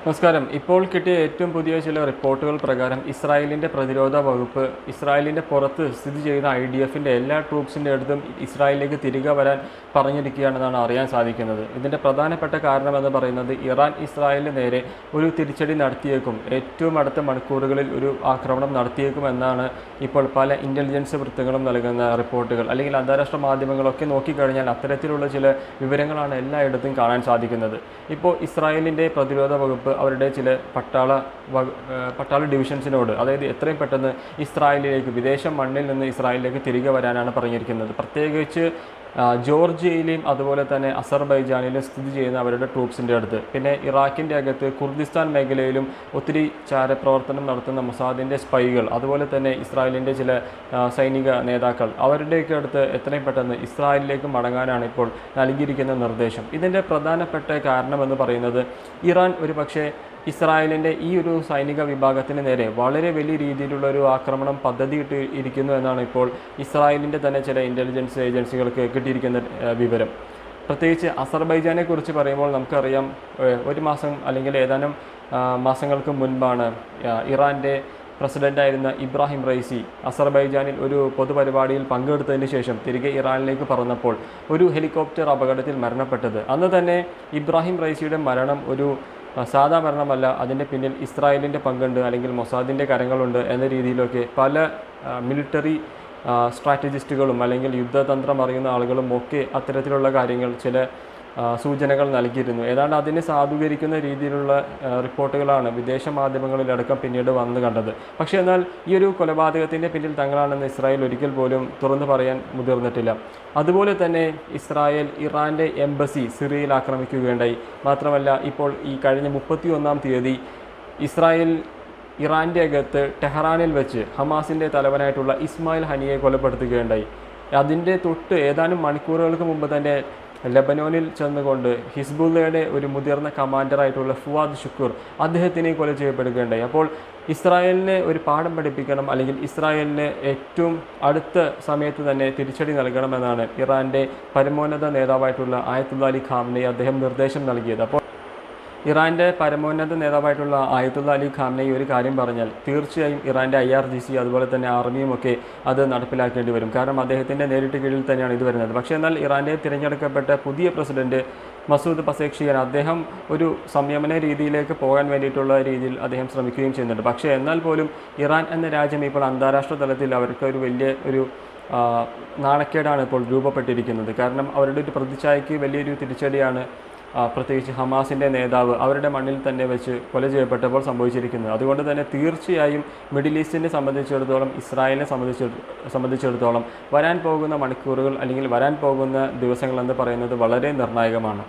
നമസ്കാരം. ഇപ്പോൾ കിട്ടിയ ഏറ്റവും പുതിയ ചില റിപ്പോർട്ടുകൾ പ്രകാരം ഇസ്രായേലിൻ്റെ പ്രതിരോധ വകുപ്പ് ഇസ്രായേലിൻ്റെ പുറത്ത് സ്ഥിതി ചെയ്യുന്ന IDFൻ്റെ എല്ലാ ട്രൂപ്സിൻ്റെ അടുത്തും ഇസ്രായേലിലേക്ക് തിരികെ വരാൻ പറഞ്ഞിരിക്കുകയാണെന്നാണ് അറിയാൻ സാധിക്കുന്നത്. ഇതിൻ്റെ പ്രധാനപ്പെട്ട കാരണമെന്ന് പറയുന്നത് ഇറാൻ ഇസ്രായേലിന് നേരെ ഒരു തിരിച്ചടി നടത്തിയേക്കും, ഏറ്റവും അടുത്ത മണിക്കൂറുകളിൽ ഒരു ആക്രമണം നടത്തിയേക്കും എന്നാണ് ഇപ്പോൾ പല ഇൻ്റലിജൻസ് വൃത്തങ്ങളും നൽകുന്ന റിപ്പോർട്ടുകൾ. അല്ലെങ്കിൽ അന്താരാഷ്ട്ര മാധ്യമങ്ങളൊക്കെ നോക്കിക്കഴിഞ്ഞാൽ അത്തരത്തിലുള്ള ചില വിവരങ്ങളാണ് എല്ലായിടത്തും കാണാൻ സാധിക്കുന്നത്. ഇപ്പോൾ ഇസ്രായേലിൻ്റെ പ്രതിരോധ വകുപ്പ് അവരുടെ ചില പട്ടാള ഡിവിഷൻസിനോട്, അതായത് എത്രയും പെട്ടെന്ന് ഇസ്രായേലിലേക്ക്, വിദേശ മണ്ണിൽ നിന്ന് ഇസ്രായേലിലേക്ക് തിരികെ വരാനാണ് പറഞ്ഞിരിക്കുന്നത്. പ്രത്യേകിച്ച് ജോർജിയയിലെയും അതുപോലെ തന്നെ അസർബൈജാനിലും സ്ഥിതി ചെയ്യുന്ന അവരുടെ ട്രൂപ്സിൻ്റെ അടുത്ത്, പിന്നെ ഇറാഖിൻ്റെ അകത്ത് കുർദിസ്ഥാൻ മേഖലയിലും ഒത്തിരി ചാരപ്രവർത്തനം നടത്തുന്ന മൊസാദിൻ്റെ സ്പൈകൾ, അതുപോലെ തന്നെ ഇസ്രായേലിൻ്റെ ചില സൈനിക നേതാക്കൾ, അവരുടെയൊക്കെ അടുത്ത് എത്രയും പെട്ടെന്ന് ഇസ്രായേലിലേക്ക് മടങ്ങാനാണ് ഇപ്പോൾ നൽകിയിരിക്കുന്ന നിർദ്ദേശം. ഇതിൻ്റെ പ്രധാനപ്പെട്ട കാരണമെന്ന് പറയുന്നത് ഇറാൻ ഒരുപക്ഷെ ഇസ്രായേലിൻ്റെ ഈ ഒരു സൈനിക വിഭാഗത്തിന് നേരെ വളരെ വലിയ രീതിയിലുള്ള ഒരു ആക്രമണം പദ്ധതിയിട്ട് ഇരിക്കുന്നു എന്നാണ് ഇപ്പോൾ ഇസ്രായേലിൻ്റെ തന്നെ ചില ഇൻ്റലിജൻസ് ഏജൻസികൾക്ക് കിട്ടിയിരിക്കുന്ന വിവരം. പ്രത്യേകിച്ച് അസർബൈജാനെ കുറിച്ച് പറയുമ്പോൾ നമുക്കറിയാം, ഒരു മാസം അല്ലെങ്കിൽ ഏതാനും മാസങ്ങൾക്ക് മുൻപാണ് ഇറാൻ്റെ പ്രസിഡൻ്റായിരുന്ന ഇബ്രാഹിം റൈസി അസർബൈജാനിൽ ഒരു പൊതുപരിപാടിയിൽ പങ്കെടുത്തതിന് ശേഷം തിരികെ ഇറാനിലേക്ക് പറന്നപ്പോൾ ഒരു ഹെലികോപ്റ്റർ അപകടത്തിൽ മരണപ്പെട്ടത്. അന്ന് തന്നെ ഇബ്രാഹിം റൈസിയുടെ മരണം ഒരു സാധാ മരണമല്ല, അതിൻ്റെ പിന്നിൽ ഇസ്രായേലിൻ്റെ പങ്കുണ്ട്, അല്ലെങ്കിൽ മൊസാദിൻ്റെ കരങ്ങളുണ്ട് എന്ന രീതിയിലൊക്കെ പല മിലിറ്ററി സ്ട്രാറ്റജിസ്റ്റുകളും അല്ലെങ്കിൽ യുദ്ധതന്ത്രം അറിയുന്ന ആളുകളും ഒക്കെ അത്തരത്തിലുള്ള കാര്യങ്ങൾ, ചില സൂചനകൾ നൽകിയിരുന്നു. ഏതാണ്ട് അതിനെ സാധൂകരിക്കുന്ന രീതിയിലുള്ള റിപ്പോർട്ടുകളാണ് വിദേശ മാധ്യമങ്ങളിലടക്കം പിന്നീട് വന്നു കണ്ടത്. പക്ഷേ എന്നാൽ ഈ ഒരു കൊലപാതകത്തിൻ്റെ പിന്നിൽ തങ്ങളാണെന്ന് ഇസ്രായേൽ ഒരിക്കൽ പോലും തുറന്നു പറയാൻ മുതിർന്നിട്ടില്ല. അതുപോലെ തന്നെ ഇസ്രായേൽ ഇറാൻ്റെ എംബസി സിറിയയിൽ ആക്രമിക്കുകയുണ്ടായി. മാത്രമല്ല ഇപ്പോൾ ഈ കഴിഞ്ഞ 31-ാം തീയതി ഇസ്രായേൽ ഇറാൻ്റെ അകത്ത് ടെഹ്റാനിൽ വെച്ച് ഹമാസിൻ്റെ തലവനായിട്ടുള്ള ഇസ്മായിൽ ഹനിയെ കൊലപ്പെടുത്തുകയുണ്ടായി. അതിൻ്റെ തൊട്ട് ഏതാനും മണിക്കൂറുകൾക്ക് മുമ്പ് തന്നെ ലെബനോനിൽ ചെന്നുകൊണ്ട് ഹിസ്ബുള്ളയുടെ ഒരു മുതിർന്ന കമാൻഡറായിട്ടുള്ള ഫുവാദ് ഷുക്കൂർ അദ്ദേഹത്തിനെ കൊല ചെയ്യപ്പെടുകയുണ്ടായി. അപ്പോൾ ഇസ്രായേലിനെ ഒരു പാഠം പഠിപ്പിക്കണം, അല്ലെങ്കിൽ ഇസ്രായേലിന് ഏറ്റവും അടുത്ത സമയത്ത് തന്നെ തിരിച്ചടി നൽകണമെന്നാണ് ഇറാൻ്റെ പരമോന്നത നേതാവായിട്ടുള്ള ആയത്തുള്ള അലി ഖാംനയി അദ്ദേഹം നിർദ്ദേശം നൽകിയത്. അപ്പോൾ ഇറാൻ്റെ പരമോന്നത നേതാവായിട്ടുള്ള ആയത്തുള്ള അലി ഖാംനയി ഒരു കാര്യം പറഞ്ഞാൽ തീർച്ചയായും ഇറാൻ്റെ IRGC അതുപോലെ തന്നെ ആർമിയുമൊക്കെ അത് നടപ്പിലാക്കേണ്ടി വരും. കാരണം അദ്ദേഹത്തിൻ്റെ നേരിട്ട് കീഴിൽ തന്നെയാണ് ഇത് വരുന്നത്. പക്ഷേ എന്നാൽ ഇറാൻ്റെ തിരഞ്ഞെടുക്കപ്പെട്ട പുതിയ പ്രസിഡന്റ് മസൂദ് പസേക്ഷിയാൻ അദ്ദേഹം ഒരു സംയമന രീതിയിലേക്ക് പോകാൻ വേണ്ടിയിട്ടുള്ള രീതിയിൽ അദ്ദേഹം ശ്രമിക്കുകയും ചെയ്യുന്നുണ്ട്. പക്ഷേ എന്നാൽ പോലും ഇറാൻ എന്ന രാജ്യം ഇപ്പോൾ അന്താരാഷ്ട്ര തലത്തിൽ അവർക്ക് ഒരു വലിയ ഒരു നാണക്കേടാണ് ഇപ്പോൾ രൂപപ്പെട്ടിരിക്കുന്നത്. കാരണം അവരുടെ ഒരു പ്രതിച്ഛായയ്ക്ക് വലിയൊരു തിരിച്ചടിയാണ് പ്രത്യേകിച്ച് ഹമാസിൻ്റെ നേതാവ് അവരുടെ മണ്ണിൽ തന്നെ വെച്ച് കൊല ചെയ്യപ്പെട്ടപ്പോൾ സംഭവിച്ചിരിക്കുന്നത്. അതുകൊണ്ട് തന്നെ തീർച്ചയായും മിഡിൽ ഈസ്റ്റിനെ സംബന്ധിച്ചിടത്തോളം, ഇസ്രായേലിനെ സംബന്ധിച്ചിടത്തോളം വരാൻ പോകുന്ന മണിക്കൂറുകൾ അല്ലെങ്കിൽ വരാൻ പോകുന്ന ദിവസങ്ങളെന്ന് പറയുന്നത് വളരെ നിർണായകമാണ്.